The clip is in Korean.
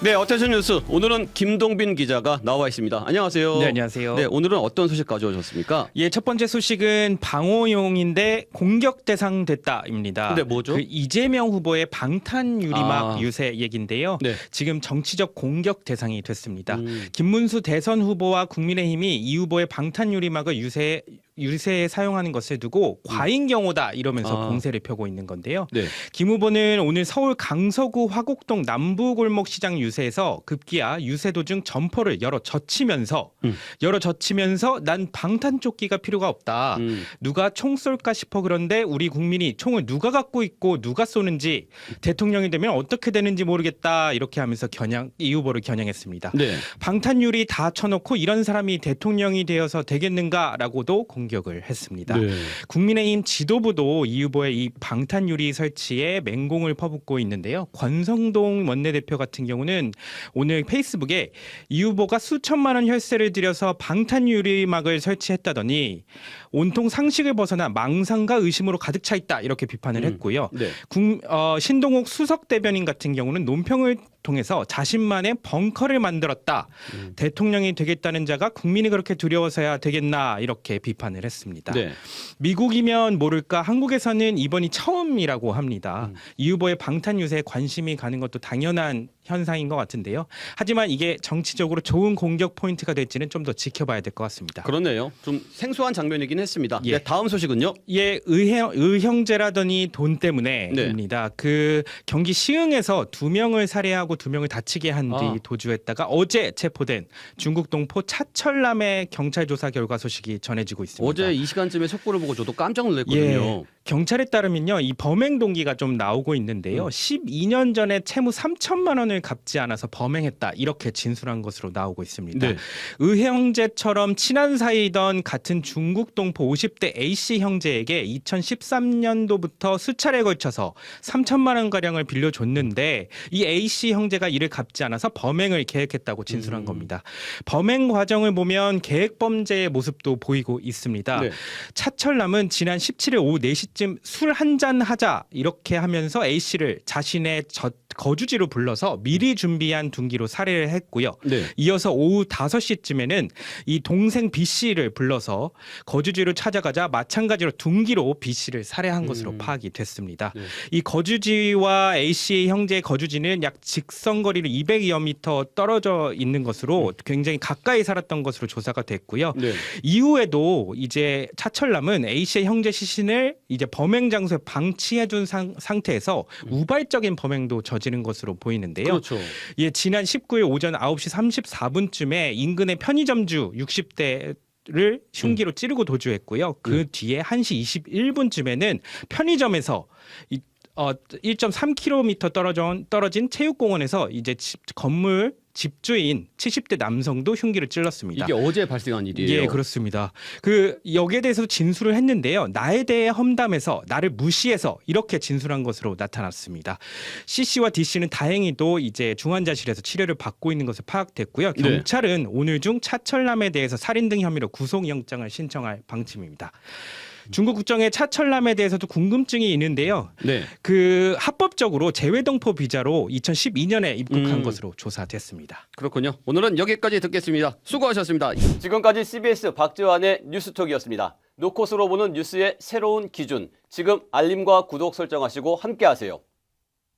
네, 어텐션 뉴스 오늘은 김동빈 기자가 나와 있습니다. 안녕하세요. 네, 안녕하세요. 네, 오늘은 어떤 소식 가져오셨습니까? 예, 첫 번째 소식은 방호용인데 공격 대상 됐다입니다. 근데 뭐죠? 그 이재명 후보의 방탄 유리막 유세 얘긴데요. 네. 지금 정치적 공격 대상이 됐습니다. 김문수 대선 후보와 국민의힘이 이 후보의 방탄 유리막을 유세에 사용하는 것을 두고 과잉 경호다 이러면서 공세를 펴고 있는 건데요. 네. 김 후보는 오늘 서울 강서구 화곡동 남부골목시장 유세에서 급기야 유세 도중 점퍼를 열어 젖히면서 난 방탄조끼가 필요가 없다. 누가 총 쏠까 싶어 그런데 우리 국민이 총을 누가 갖고 있고 누가 쏘는지 대통령이 되면 어떻게 되는지 모르겠다 이렇게 하면서 이 후보를 겨냥했습니다. 네. 방탄유리 다 쳐놓고 이런 사람이 대통령이 되어서 되겠는가라고도 공격을 했습니다. 네. 국민의힘 지도부도 이 후보의 이 방탄유리 설치에 맹공을 퍼붓고 있는데요. 권성동 원내대표 같은 경우는 오늘 페이스북에 이 후보가 수천만 원 혈세를 들여서 방탄유리막을 설치했다더니 온통 상식을 벗어나 망상과 의심으로 가득 차 있다 이렇게 비판을 했고요. 네. 신동욱 수석 대변인 같은 경우는 논평을 통해서 자신만의 벙커를 만들었다. 대통령이 되겠다는 자가 국민이 그렇게 두려워서야 되겠나 이렇게 비판을 했습니다. 네. 미국이면 모를까 한국에서는 이번이 처음이라고 합니다. 이 후보의 방탄 유세에 관심이 가는 것도 당연한 현상인 것 같은데요. 하지만 이게 정치적으로 좋은 공격 포인트가 될지는 좀 더 지켜봐야 될 것 같습니다. 그렇네요. 좀 생소한 장면이긴 했습니다. 예. 네, 다음 소식은요? 예, 의형제라더니 돈 때문에입니다. 그 경기 시흥에서 2명을 살해하고 2명을 다치게 한 뒤 도주했다가 어제 체포된 중국 동포 차철남의 경찰 조사 결과 소식이 전해지고 있습니다. 어제 이 시간쯤에 속보를 보고 저도 깜짝 놀랐거든요. 예, 경찰에 따르면요, 이 범행 동기가 좀 나오고 있는데요. 12년 전에 채무 3천만 원을 갚지 않아서 범행했다 이렇게 진술한 것으로 나오고 있습니다. 네. 의형제처럼 친한 사이던 같은 중국 동포 50대 A씨 형제에게 2013년도부터 수차례에 걸쳐서 3천만 원 가량을 빌려줬는데 이 A씨 형제가 이를 갚지 않아서 범행을 계획했다고 진술한 겁니다. 범행 과정을 보면 계획 범죄의 모습도 보이고 있습니다. 네. 차철남은 지난 17일 오후 4시쯤 술 한잔 하자 이렇게 하면서 A씨를 자신의 거주지로 불러서 미리 준비한 둔기로 살해를 했고요. 네. 이어서 오후 5시쯤에는 이 동생 B씨를 불러서 거주지로 찾아가자 마찬가지로 둔기로 B씨를 살해한 것으로 파악이 됐습니다. 네. 이 거주지와 A씨의 형제의 거주지는 약 직선거리로 200여 미터 떨어져 있는 것으로 굉장히 가까이 살았던 것으로 조사가 됐고요. 네. 이후에도 이제 차철남은 A씨의 형제 시신을 이제 범행 장소에 방치해둔 상태에서 우발적인 범행도 저지른 것으로 보이는데요. 그렇죠. 예, 지난 19일 오전 9시 34분쯤에 인근의 편의점주 60대를 흉기로 찌르고 도주했고요. 그 뒤에 1시 21분쯤에는 편의점에서 1.3km 떨어진 체육공원에서 이제 건물 집주인 70대 남성도 흉기를 찔렀습니다. 이게 어제 발생한 일이에요. 예, 그렇습니다. 여기에 대해서 진술을 했는데요. 나에 대해 험담해서 나를 무시해서 이렇게 진술한 것으로 나타났습니다. C씨와 D씨는 다행히도 이제 중환자실에서 치료를 받고 있는 것으로 파악됐고요. 경찰은 오늘 중 차철남에 대해서 살인 등 혐의로 구속영장을 신청할 방침입니다. 중국 국정의 차철남에 대해서도 궁금증이 있는데요. 네. 합법적으로 재외동포 비자로 2012년에 입국한 것으로 조사됐습니다. 그렇군요. 오늘은 여기까지 듣겠습니다. 수고하셨습니다. 지금까지 CBS 박지환의 뉴스톡이었습니다. 노컷으로 보는 뉴스의 새로운 기준. 지금 알림과 구독 설정하시고 함께하세요.